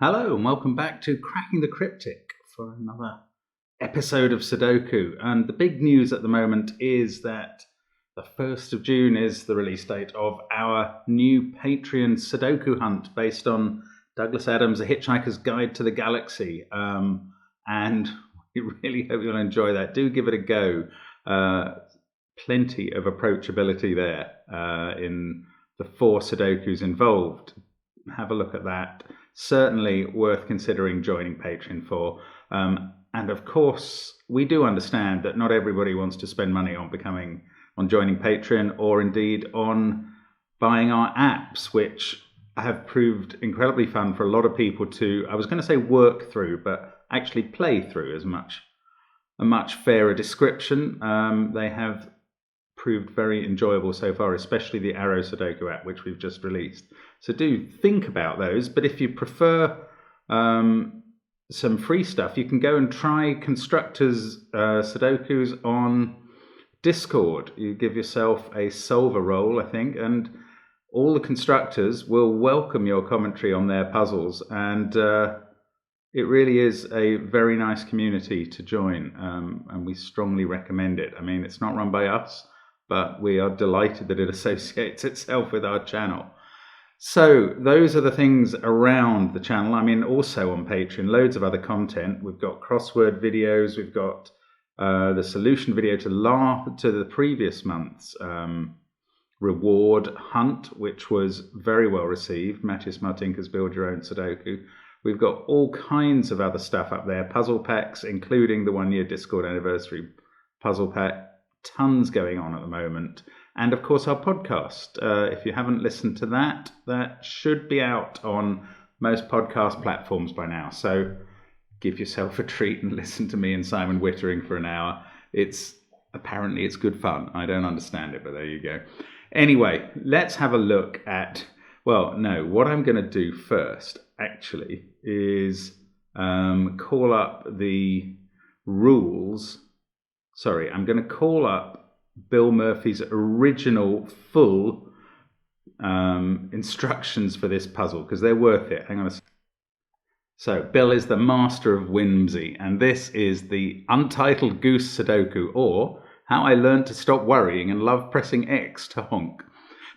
Hello and welcome back to Cracking the Cryptic for another episode of Sudoku. And the big news at the moment is that the 1st of June is the release date of our new Patreon Sudoku hunt based on Douglas Adams' A Hitchhiker's Guide to the Galaxy. And we really hope you'll enjoy that. Do give it a go. Plenty of approachability there in the 4 Sudokus involved. Have a look at that. Certainly worth considering joining Patreon for. And of course, we do understand that not everybody wants to spend money on joining Patreon, or indeed on buying our apps, which have proved incredibly fun for a lot of people to, I was going to say work through, but actually play through is a much fairer description. They have proved very enjoyable so far, especially the Arrow Sudoku app, which we've just released. So do think about those. But if you prefer some free stuff, you can go and try Constructors Sudokus on Discord. You give yourself a solver role, I think, and all the constructors will welcome your commentary on their puzzles. And it really is a very nice community to join, and we strongly recommend it. I mean, it's not run by us, but we are delighted that it associates itself with our channel. So those are the things around the channel. I mean, also on Patreon, loads of other content. We've got crossword videos. We've got the solution video to the previous month's reward hunt, which was very well received. Matthias Martinka's Build Your Own Sudoku. We've got all kinds of other stuff up there. Puzzle packs, including the 1-year Discord anniversary puzzle pack. Tons going on at the moment. And of course our podcast. If you haven't listened to that, that should be out on most podcast platforms by now. So give yourself a treat and listen to me and Simon wittering for an hour. Apparently it's good fun. I don't understand it, but there you go. Anyway, let's have a look at, what I'm going to do first actually is call up the rules. Sorry, I'm going to call up Bill Murphy's original full instructions for this puzzle, because they're worth it. Hang on a second. So, Bill is the master of whimsy, and this is the Untitled Goose Sudoku, or How I Learned to Stop Worrying and Love Pressing X to Honk.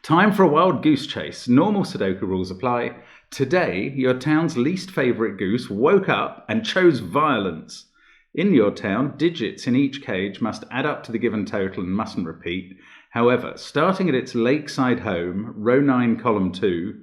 Time for a wild goose chase. Normal Sudoku rules apply. Today, your town's least favourite goose woke up and chose violence. In your town, digits in each cage must add up to the given total and mustn't repeat. However, starting at its lakeside home, row 9, column 2,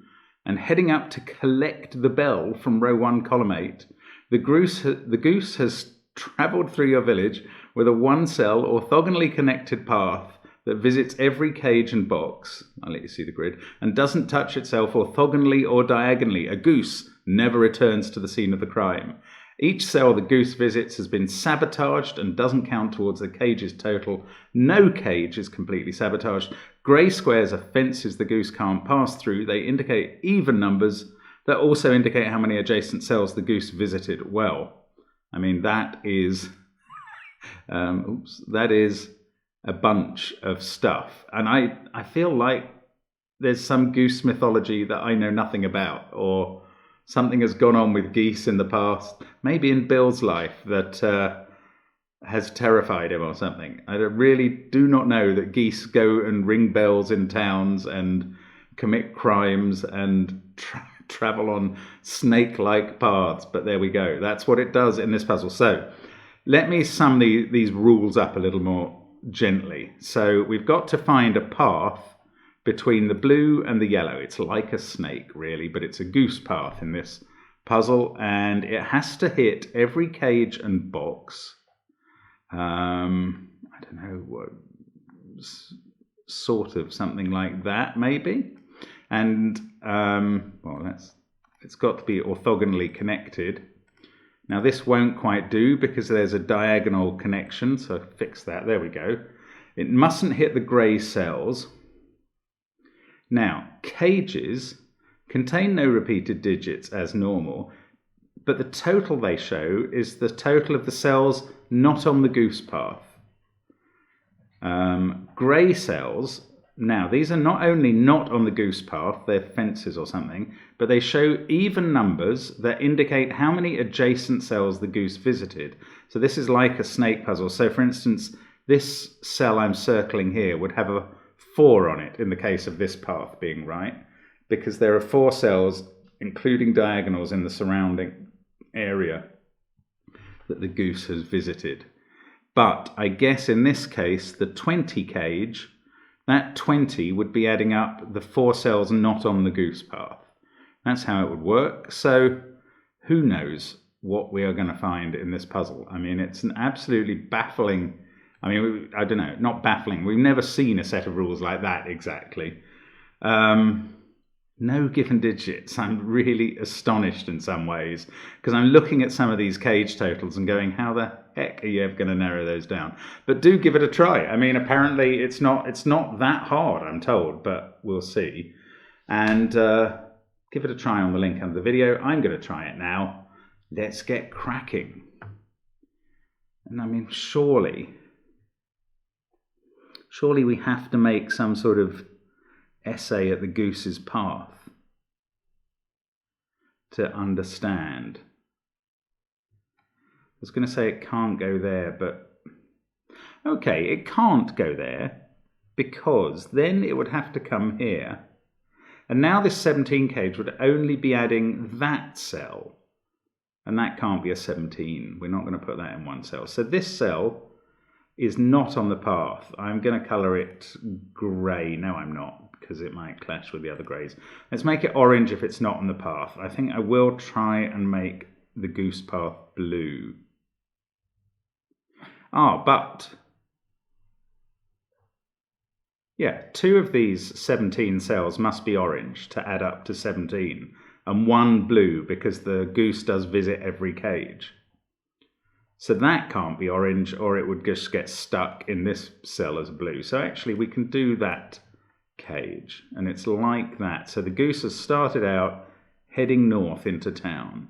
and heading up to collect the bell from row 1, column 8, the goose has travelled through your village with a 1-cell orthogonally connected path that visits every cage and box, I'll let you see the grid, and doesn't touch itself orthogonally or diagonally. A goose never returns to the scene of the crime. Each cell the goose visits has been sabotaged and doesn't count towards the cage's total. No cage is completely sabotaged. Grey squares are fences the goose can't pass through. They indicate even numbers that also indicate how many adjacent cells the goose visited. Well, I mean, that is that is a bunch of stuff. And I feel like there's some goose mythology that I know nothing about, or something has gone on with geese in the past, maybe in Bill's life, that has terrified him or something. I really do not know that geese go and ring bells in towns and commit crimes and travel on snake-like paths, but there we go. That's what it does in this puzzle. So let me sum these rules up a little more gently. So we've got to find a path between the blue and the yellow. It's like a snake, really, but it's a goose path in this puzzle, and it has to hit every cage and box. I don't know, what sort of something like that, maybe. And it's got to be orthogonally connected. Now this won't quite do because there's a diagonal connection, so fix that. There we go. It mustn't hit the grey cells. Now, cages contain no repeated digits as normal, but the total they show is the total of the cells not on the goose path. Grey cells Now, these are not only not on the goose path, they're fences or something, but they show even numbers that indicate how many adjacent cells the goose visited. So this is like a snake puzzle. So for instance, this cell I'm circling here would have a 4 on it in the case of this path being right, because there are 4 cells, including diagonals, in the surrounding area that the goose has visited. But I guess in this case, the 20 cage, that 20 would be adding up the 4 cells not on the goose path. That's how it would work. So who knows what we are going to find in this puzzle. I mean, it's an absolutely baffling, I mean, I don't know, not baffling. We've never seen a set of rules like that exactly. No given digits. I'm really astonished in some ways, because I'm looking at some of these cage totals and going, how the heck are you ever going to narrow those down? But do give it a try. I mean, apparently it's not that hard, I'm told, but we'll see. And give it a try on the link under the video. I'm going to try it now. Let's get cracking. And I mean, surely we have to make some sort of essay at the goose's path to understand. I was going to say it can't go there, but okay, it can't go there because then it would have to come here. And now this 17 cage would only be adding that cell, and that can't be a 17. We're not going to put that in one cell. So this cell is not on the path. I'm going to colour it grey. No, I'm not, because it might clash with the other greys. Let's make it orange if it's not on the path. I think I will try and make the goose path blue. But yeah, 2 of these 17 cells must be orange to add up to 17, and 1 blue because the goose does visit every cage. So that can't be orange, or it would just get stuck in this cell as blue. So actually we can do that cage, and it's like that. So the goose has started out heading north into town.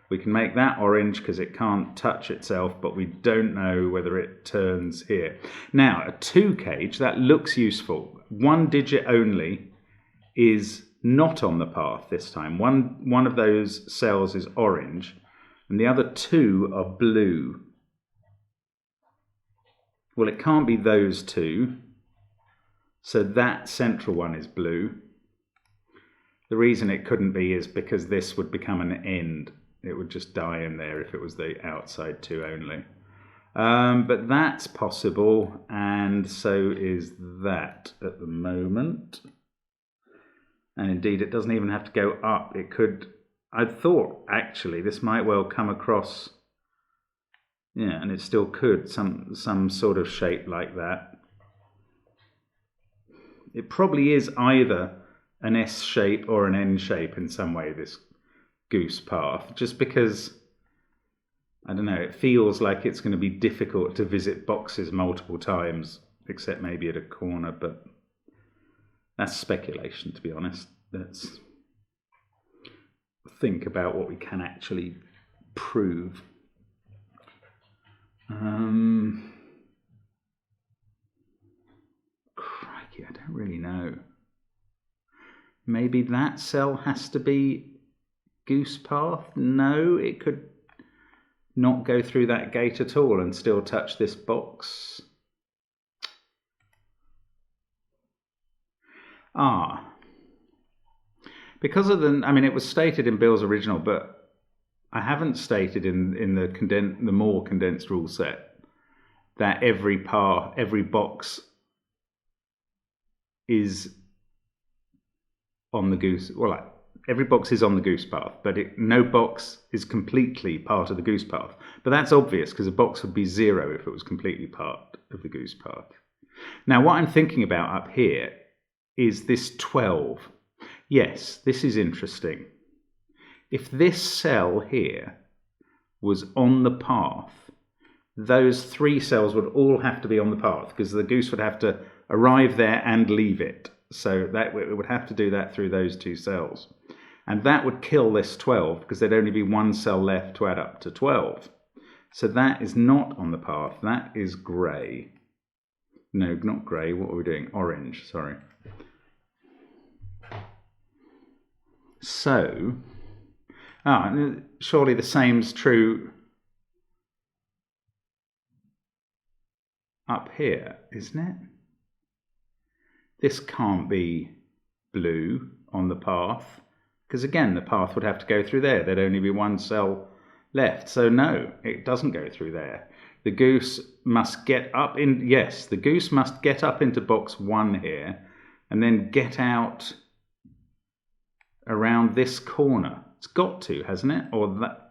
We can make that orange because it can't touch itself, but we don't know whether it turns here. Now, a 2 cage, that looks useful. 1 digit only is not on the path this time. One of those cells is orange, and the other 2 are blue. Well, it can't be those 2. So that central one is blue. The reason it couldn't be is because this would become an end. It would just die in there if it was the outside 2 only. But that's possible, and so is that at the moment. And indeed, it doesn't even have to go up. It could, I thought, actually, this might well come across, yeah, and it still could, some sort of shape like that. It probably is either an S shape or an N shape in some way, this goose path, just because, I don't know, it feels like it's going to be difficult to visit boxes multiple times, except maybe at a corner, but that's speculation, to be honest. Let's think about what we can actually prove. Crikey, I don't really know. Maybe that cell has to be goose path? No, it could not go through that gate at all and still touch this box. Because of the, I mean, it was stated in Bill's original, but I haven't stated in the more condensed rule set that every box is on the goose, well, like, every box is on the goose path, but no box is completely part of the goose path. But that's obvious because a box would be 0 if it was completely part of the goose path. Now, what I'm thinking about up here is this 12. Yes, this is interesting. If this cell here was on the path, those 3 cells would all have to be on the path because the goose would have to arrive there and leave it. So that it would have to do that through those 2 cells. And that would kill this 12 because there'd only be 1 cell left to add up to 12. So that is not on the path. That is grey. No, not grey. What are we doing? Orange, sorry. So, surely the same's true up here, isn't it? This can't be blue on the path, because again, the path would have to go through there. There'd only be one cell left. So no, it doesn't go through there. The goose must get up in, yes, the goose must get up into box 1 here and then get out around this corner. It's got to, hasn't it? Or that.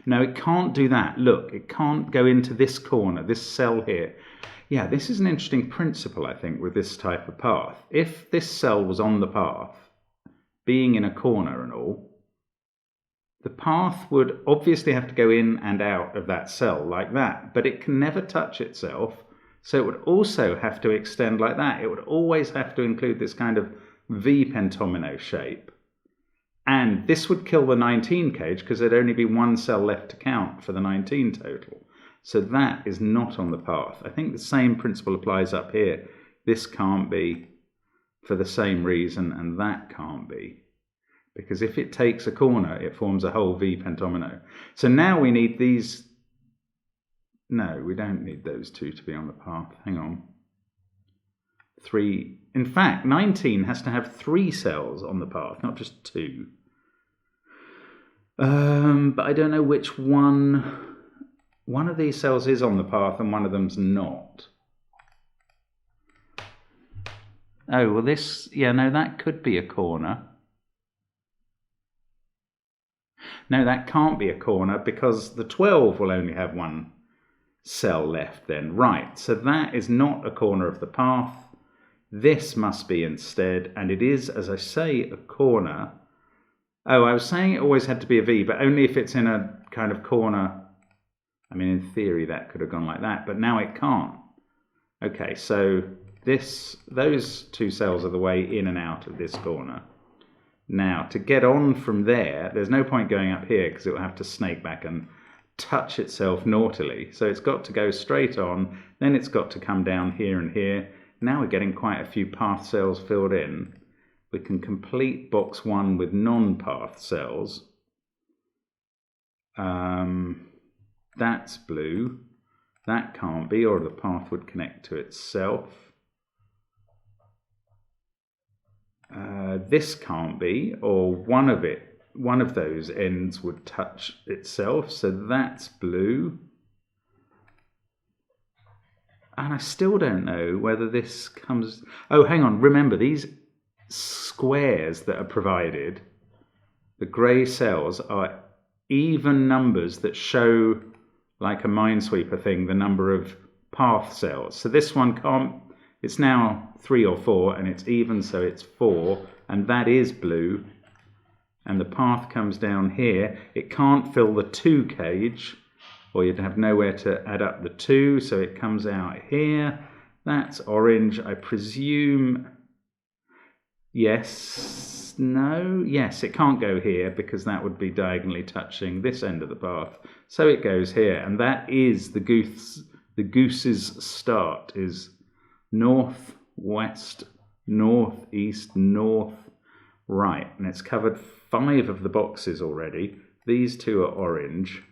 No, it can't do that. Look, it can't go into this corner, this cell here. Yeah, this is an interesting principle, I think, with this type of path. If this cell was on the path, being in a corner and all, the path would obviously have to go in and out of that cell like that, but it can never touch itself, so it would also have to extend like that. It would always have to include this kind of V pentomino shape. And this would kill the 19 cage because there'd only be one cell left to count for the 19 total. So that is not on the path. I think the same principle applies up here. This can't be for the same reason, and that can't be. Because if it takes a corner, it forms a whole V pentomino. So now we need these. No, we don't need those two to be on the path. Hang on. 3. In fact, 19 has to have 3 cells on the path, not just 2. But I don't know which one. One of these cells is on the path and one of them's not. Oh, well this, yeah, no, that could be a corner. No, that can't be a corner because the 12 will only have 1 cell left then. Right, so that is not a corner of the path. This must be instead, and it is, as I say, a corner. Oh, I was saying it always had to be a V, but only if it's in a kind of corner. I mean, in theory, that could have gone like that, but now it can't. Okay, so those 2 cells are the way in and out of this corner. Now, to get on from there, there's no point going up here because it will have to snake back and touch itself naughtily. So it's got to go straight on, then it's got to come down here and here. Now we're getting quite a few path cells filled in. We can complete box 1 with non-path cells. That's blue. That can't be, or the path would connect to itself. This can't be, or one of those ends would touch itself, so that's blue. And I still don't know whether this comes. Oh, hang on, remember these squares that are provided, the grey cells are even numbers that show, like a Minesweeper thing, the number of path cells. So this one can't, it's now 3 or 4 and it's even, so it's 4, and that is blue. And the path comes down here. It can't fill the 2 cage, or you'd have nowhere to add up the 2, so it comes out here. That's orange, I presume. Yes, no, yes, it can't go here because that would be diagonally touching this end of the path. So it goes here, and that is the goose's start is north, west, north, east, north, right. And it's covered 5 of the boxes already. These 2 are orange.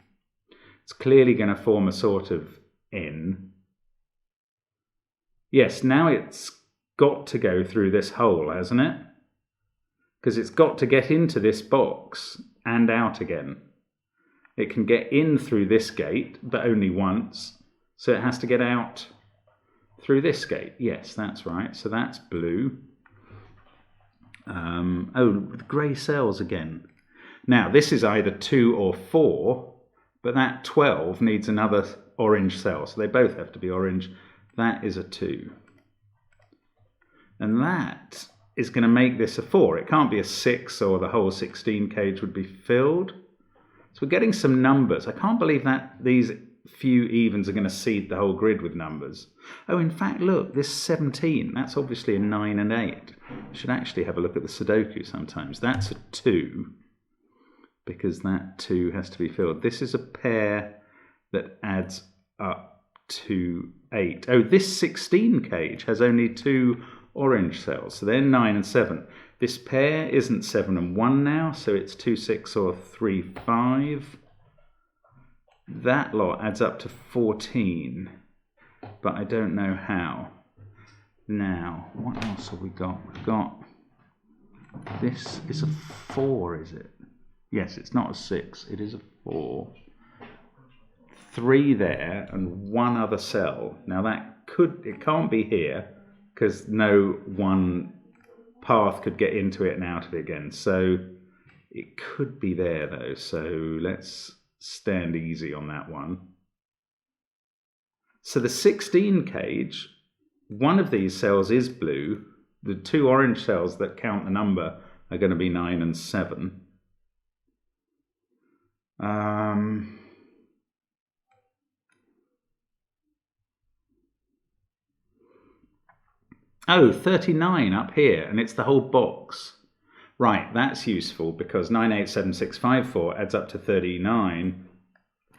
It's clearly going to form a sort of N. Yes, now it's got to go through this hole, hasn't it? Because it's got to get into this box and out again. It can get in through this gate, but only once. So it has to get out through this gate. Yes, that's right. So that's blue. Oh, the grey cells again. Now, this is either 2 or 4, but that 12 needs another orange cell. So they both have to be orange. That is a 2. And that is going to make this a 4. It can't be a 6 or the whole 16 cage would be filled. So we're getting some numbers. I can't believe that these few evens are going to seed the whole grid with numbers. Oh, in fact, look, this 17, that's obviously a 9 and 8. I should actually have a look at the Sudoku sometimes. That's a 2, because that 2 has to be filled. This is a pair that adds up to 8. Oh, this 16 cage has only 2 orange cells, so they're 9 and 7. This pair isn't 7 and 1 now, so it's 2, 6 or 3, 5. That lot adds up to 14, but I don't know how. Now, what else have we got? We've got, this is a 4, is it? Yes, it's not a 6, it is a 4. 3 there and 1 other cell. Now it can't be here because no one path could get into it and out of it again. So it could be there though. So let's stand easy on that one. So the 16 cage, one of these cells is blue. The 2 orange cells that count the number are going to be 9 and 7. Oh, 39 up here, and it's the whole box. Right, that's useful because 987654 adds up to 39.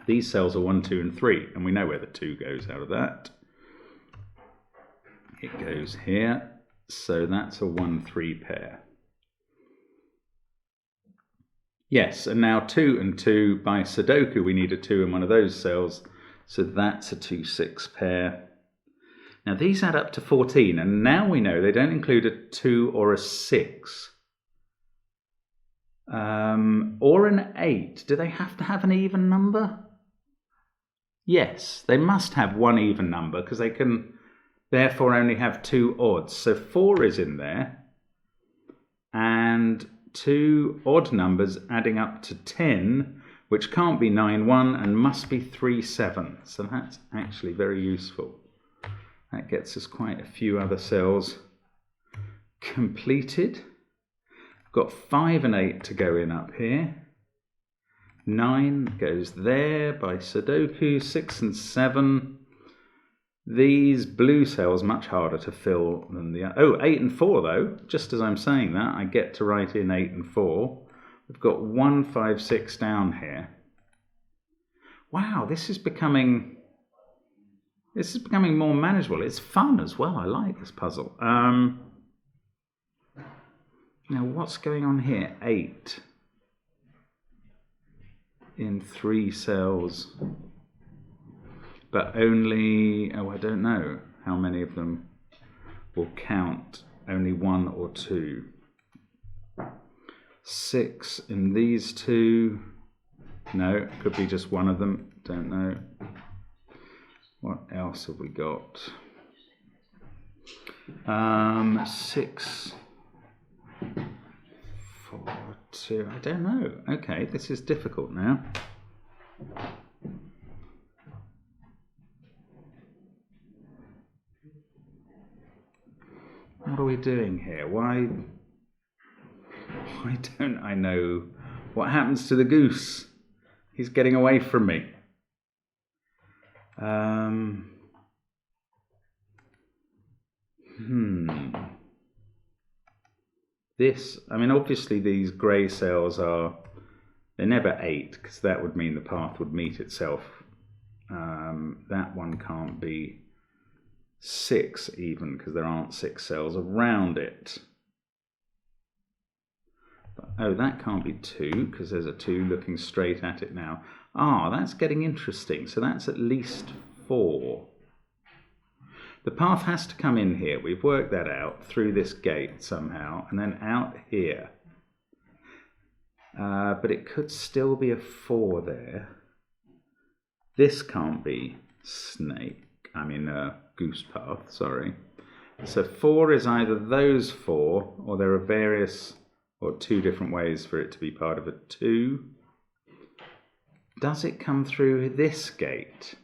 These cells are 1, 2, and 3, and we know where the 2 goes out of that. It goes here, so that's a 1, 3 pair. Yes, and now 2 and 2 by Sudoku, we need a 2 in one of those cells, so that's a 2, 6 pair. Now these add up to 14, and now we know they don't include a 2 or a 6. Or an 8. Do they have to have an even number? Yes, they must have one even number because they can therefore only have 2 odds. So 4 is in there, and 2 odd numbers adding up to 10, which can't be 9, 1 and must be 3, 7. So that's actually very useful. That gets us quite a few other cells completed. Got 5 and 8 to go in up here. 9 goes there by Sudoku. 6 and 7. These blue cells much harder to fill than the... Oh, 8 and 4 though. Just as I'm saying that, I get to write in 8 and 4. We've got 1, 5, 6 down here. Wow, this is becoming more manageable. It's fun as well. I like this puzzle. Now, what's going on here? 8 in 3 cells, but only, oh, I don't know how many of them will count. Only 1 or 2. 6 in these 2. No, could be just one of them. Don't know. What else have we got? 6, 4, 2. I don't know. Okay, this is difficult now. What are we doing here? Why don't I know what happens to the goose? He's getting away from me. This, I mean, obviously these grey cells they're never 8, because that would mean the path would meet itself. That one can't be 6 even, because there aren't 6 cells around it. But, oh, that can't be 2, because there's a 2 looking straight at it now. Ah, that's getting interesting. So that's at least 4. The path has to come in here. We've worked that out through this gate somehow, and then out here. But it could still be a 4 there. This can't be goose path, sorry. So 4 is either those 4, or there are various, or 2 different ways for it to be part of a 2. Does it come through this gate?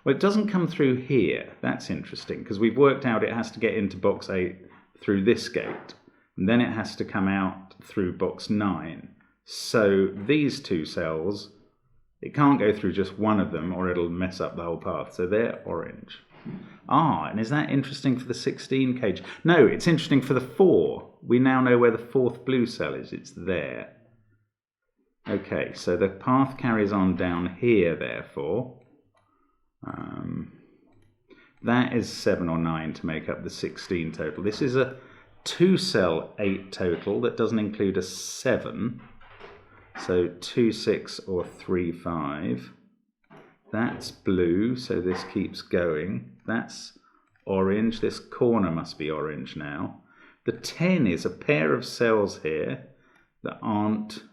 Well, it doesn't come through here. That's interesting, because we've worked out it has to get into box 8 through this gate, and then it has to come out through box 9. So these 2 cells, it can't go through just one of them, or it'll mess up the whole path. So they're orange. Ah, and is that interesting for the 16 cage? No, it's interesting for the 4. We now know where the 4th blue cell is. It's there. Okay, so the path carries on down here, therefore. That is 7 or 9 to make up the 16 total. This is a 2-cell 8 total that doesn't include a 7. So 2, 6 or 3, 5. That's blue, so this keeps going. That's orange. This corner must be orange now. The 10 is a pair of cells here that aren't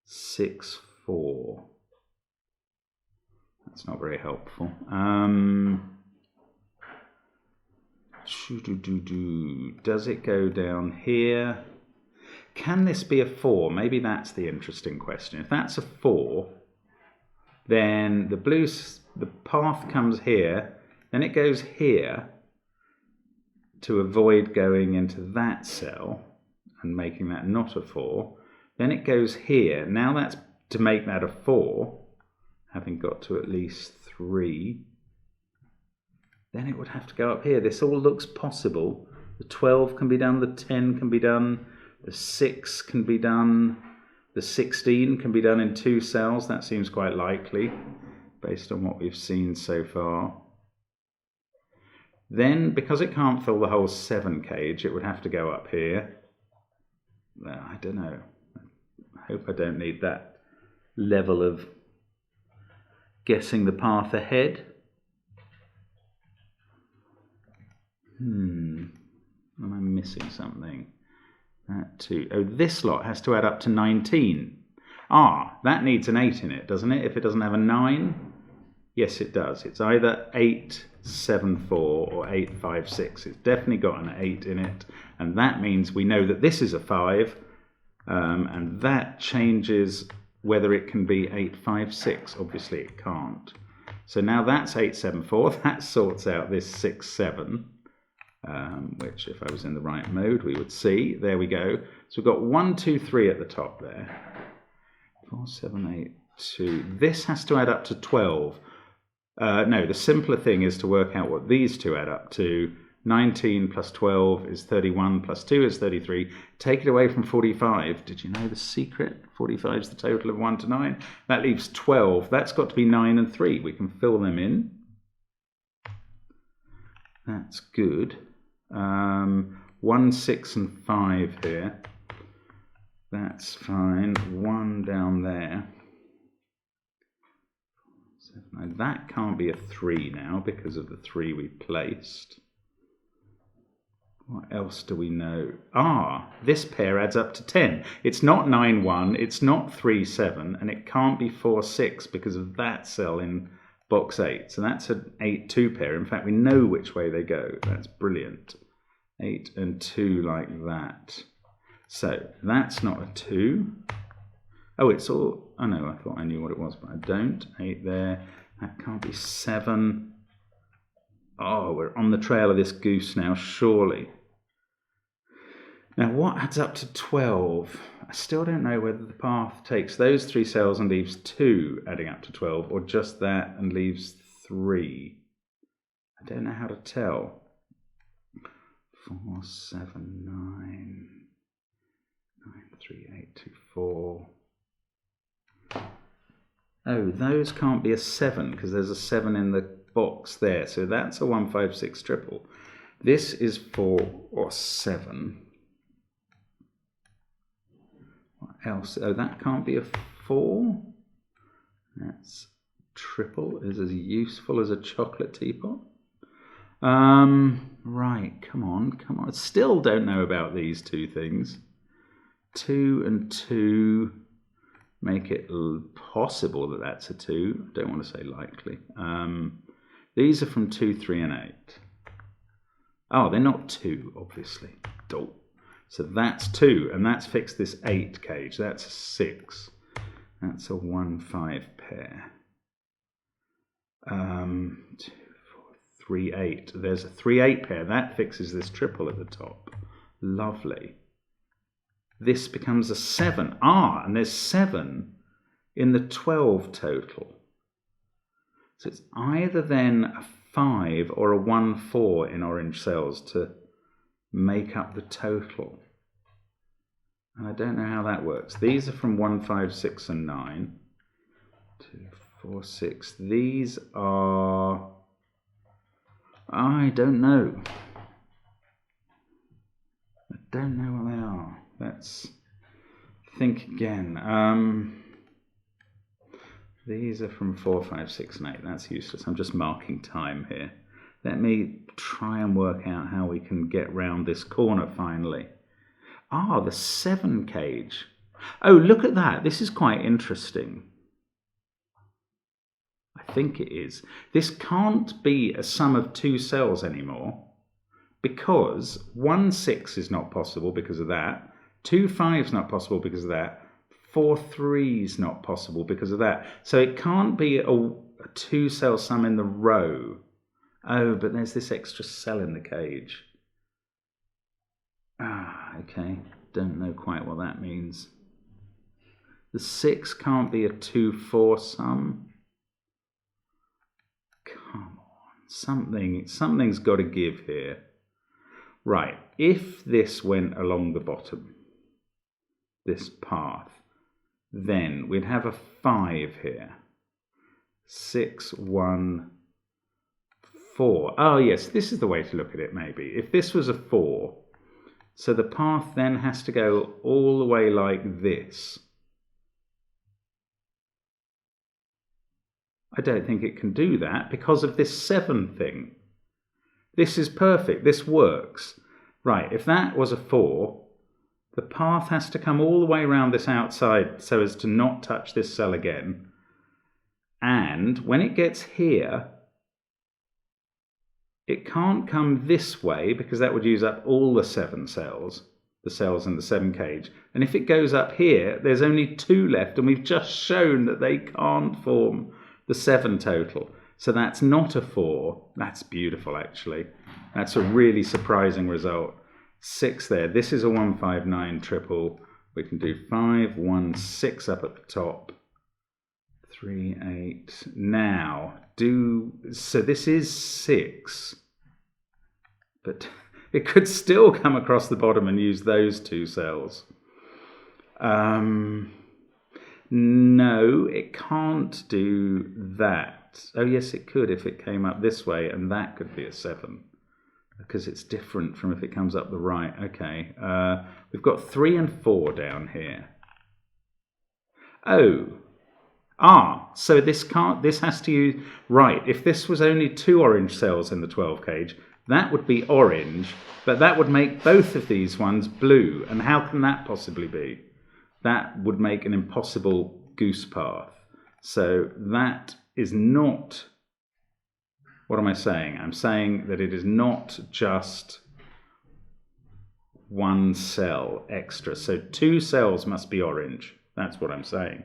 6, 4. That's not very helpful. Does it go down here? Can this be a 4? Maybe that's the interesting question. If that's a 4, then the path comes here, then it goes here to avoid going into that cell and making that not a 4. Then it goes here. Now that's to make that a 4, having got to at least 3. Then it would have to go up here. This all looks possible. The 12 can be done, the 10 can be done, the 6 can be done, the 16 can be done in 2 cells. That seems quite likely based on what we've seen so far. Then, because it can't fill the whole 7 cage, it would have to go up here. I don't know. I hope I don't need that level of guessing the path ahead. Am I missing something? That too. Oh, this lot has to add up to 19. That needs an 8 in it, doesn't it? If it doesn't have a 9? Yes, it does. It's either 8, 7, 4 or 8, 5, 6. It's definitely got an 8 in it. And that means we know that this is a 5. And that changes whether it can be 8, 5, 6. Obviously it can't. So now that's 8, 7, 4. That sorts out this 6, 7. Which if I was in the right mode we would see. There we go. So we've got 1, 2, 3 at the top there. 4, 7, 8, 2. This has to add up to 12. No, the simpler thing is to work out what these two add up to. 19 plus 12 is 31 plus 2 is 33. Take it away from 45. Did you know the secret? 45 is the total of 1 to 9. That leaves 12. That's got to be 9 and 3. We can fill them in. That's good. 1, 6 and 5 here. That's fine. 1 down there. Now that can't be a 3 now because of the 3 we placed. What else do we know? This pair adds up to 10. It's not 9, 1, it's not 3, 7, and it can't be 4, 6 because of that cell in box 8. So that's an 8, 2 pair. In fact, we know which way they go. That's brilliant. 8 and 2 like that. So that's not a 2. It's all... Oh no, I thought I knew what it was, but I don't. 8 there. That can't be 7. We're on the trail of this goose now, surely. Now, what adds up to 12? I still don't know whether the path takes those 3 cells and leaves 2 adding up to 12, or just that and leaves 3. I don't know how to tell. 4, 7, 9, 9, 3, 8, 2, 4. Those can't be a 7 because there's a 7 in the box there. So that's a 1, 5, 6 triple. This is 4 or 7. What else? That can't be a 4. That's triple is as useful as a chocolate teapot. Right, come on. I still don't know about these two things. 2 and 2 make it possible that that's a 2. Don't want to say likely. These are from 2, 3 and 8. They're not 2, obviously. So that's 2, and that's fixed this 8 cage. That's a 6. That's a 1, 5 pair. 2, 4, 3, 8. There's a 3, 8 pair. That fixes this triple at the top. Lovely. This becomes a 7. And there's 7 in the 12 total. So it's either then a 5 or a 1, 4 in orange cells to make up the total. I don't know how that works. These are from 1, 5, 6 and 9. 2, 4, 6. These are... I don't know. I don't know what they are. Let's think again. These are from 4, 5, 6 and 8. That's useless. I'm just marking time here. Let me try and work out how we can get round this corner finally. Ah, the 7 cage. Oh, look at that. This is quite interesting. I think it is. This can't be a sum of 2 cells anymore because 1, 6 is not possible because of that. 2, 5 is not possible because of that. 4, 3 is not possible because of that. So it can't be a 2-cell sum in the row. Oh, but there's this extra cell in the cage. Ah, okay. Don't know quite what that means. The 6 can't be a 2, 4 sum. Come on. Something's got to give here. Right. If this went along the bottom, this path, then we'd have a 5 here. 6, 1, 4. Oh, yes, this is the way to look at it, maybe. If this was a 4, so the path then has to go all the way like this. I don't think it can do that because of this 7 thing. This is perfect. This works. Right, if that was a 4, the path has to come all the way around this outside so as to not touch this cell again. And when it gets here, it can't come this way because that would use up all the 7 cells, the cells in the 7 cage. And if it goes up here, there's only 2 left, and we've just shown that they can't form the 7 total. So that's not a 4. That's beautiful, actually. That's a really surprising result. 6 there. This is a 1, 5, 9 triple. We can do 5, 1, 6 up at the top. 3, 8. Now, so this is 6. But it could still come across the bottom and use those 2 cells. No, it can't do that. Oh, yes, it could if it came up this way, and that could be a 7. Because it's different from if it comes up the right. Okay, we've got 3 and 4 down here. So this has to use, right, if this was only 2 orange cells in the 12 cage, that would be orange, but that would make both of these ones blue. And how can that possibly be? That would make an impossible goose path. So that is not, what am I saying? I'm saying that it is not just 1 cell extra. So 2 cells must be orange. That's what I'm saying.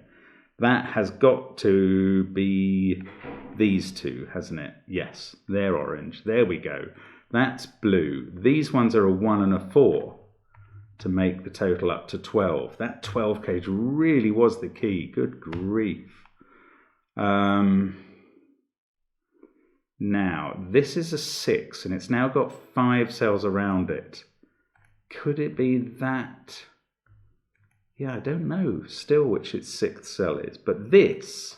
That has got to be these 2, hasn't it? Yes, they're orange. There we go. That's blue. These ones are a 1 and a 4 to make the total up to 12. That 12 cage really was the key. Good grief. Now, this is a 6, and it's now got 5 cells around it. Could it be that? Yeah, I don't know still which its 6th cell is. But this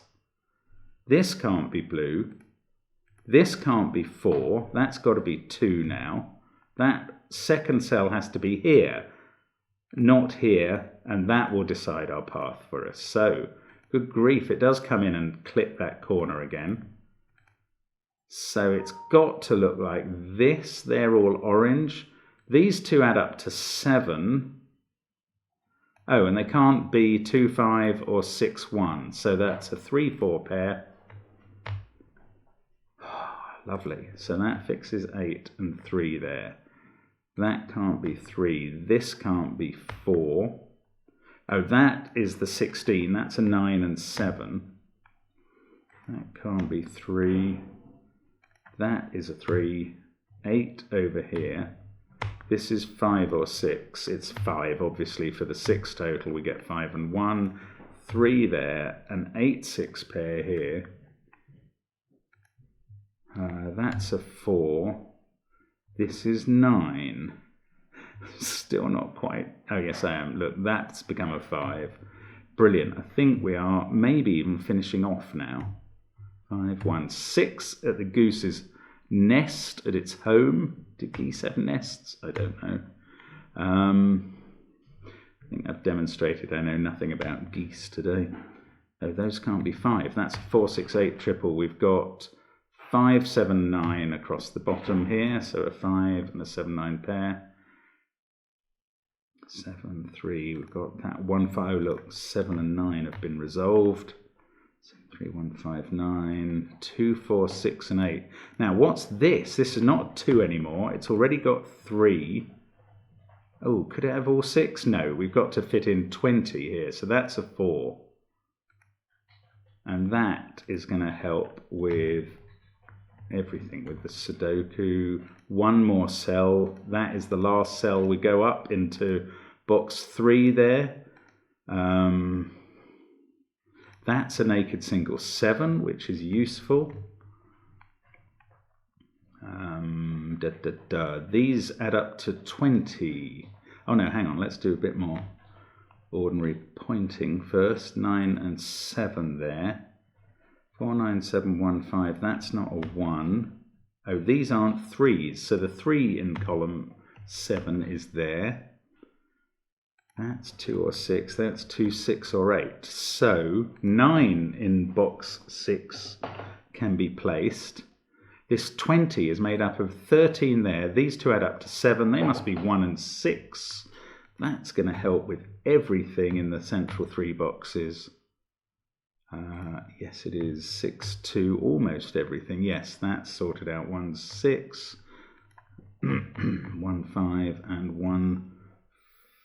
can't be blue. This can't be 4. That's got to be 2 now. That 2nd cell has to be here, not here, and that will decide our path for us. So, good grief, it does come in and clip that corner again. So it's got to look like this. They're all orange. These 2 add up to 7. Oh, and they can't be 2, 5 or 6, 1. So that's a 3, 4 pair. Lovely. So that fixes 8 and 3 there. That can't be 3. This can't be 4. Oh, that is the 16. That's a 9 and 7. That can't be 3. That is a 3. 8 over here. This is 5 or 6. It's 5, obviously, for the 6 total. We get 5 and 1. 3 there. An 8, 6 pair here. That's a 4. This is 9. Still not quite. Oh, yes, I am. Look, that's become a 5. Brilliant. I think we are maybe even finishing off now. 5, 1, 6 at the goose's nest at its home. Do geese have nests? I don't know. I think I've demonstrated I know nothing about geese today. Oh, those can't be 5. That's a 4, 6, 8 triple. We've got 5, 7, 9 across the bottom here. So a 5 and a 7, 9 pair. 7, 3. We've got that 1, 5. Look, 7 and 9 have been resolved. 3, 1, 5, 9, 2, 4, 6, and 8. Now, what's this? This is not 2 anymore. It's already got 3. Oh, could it have all 6? No, we've got to fit in 20 here. So that's a 4. And that is going to help with everything, with the Sudoku. One more cell. That is the last cell. We go up into box 3 there. That's a naked single 7, which is useful. These add up to 20. Oh no, hang on, let's do a bit more ordinary pointing first. 9 and 7 there. 4, 9, 7, 1, 5. That's not a 1. Oh, these aren't 3s. So the 3 in column 7 is there. That's 2 or 6. That's 2, 6 or 8. So 9 in box 6 can be placed. This 20 is made up of 13 there. These two add up to 7. They must be 1 and 6. That's going to help with everything in the central 3 boxes. Yes, it is 6, 2, almost everything. Yes, that's sorted out. 1, 6, 1, 5, and 1,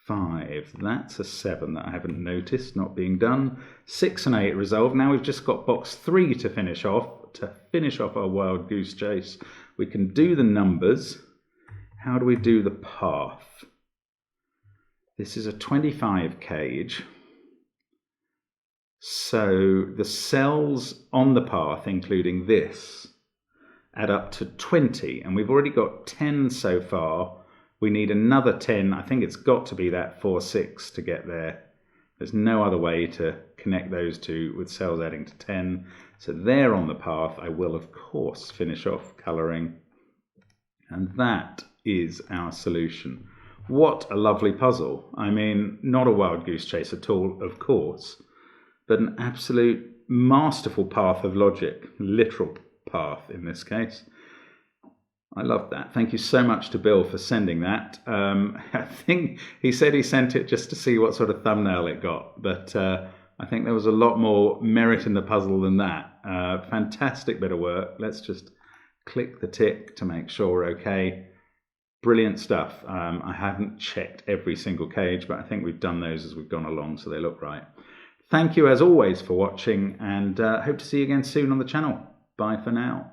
5. That's a 7 that I haven't noticed not being done. 6 and 8 resolved. Now we've just got box 3 to finish off. To finish off our wild goose chase, we can do the numbers. How do we do the path? This is a 25 cage. So the cells on the path, including this, add up to 20. And we've already got 10 so far. We need another 10. I think it's got to be that 4, 6 to get there. There's no other way to connect those two with cells adding to 10. So there on the path, I will, of course, finish off colouring. And that is our solution. What a lovely puzzle. I mean, not a wild goose chase at all, of course, but an absolute masterful path of logic, literal path in this case. I love that. Thank you so much to Bill for sending that. I think he said he sent it just to see what sort of thumbnail it got, but I think there was a lot more merit in the puzzle than that. Fantastic bit of work. Let's just click the tick to make sure we're okay. Brilliant stuff. I haven't checked every single cage, but I think we've done those as we've gone along, so they look right. Thank you as always for watching, and hope to see you again soon on the channel. Bye for now.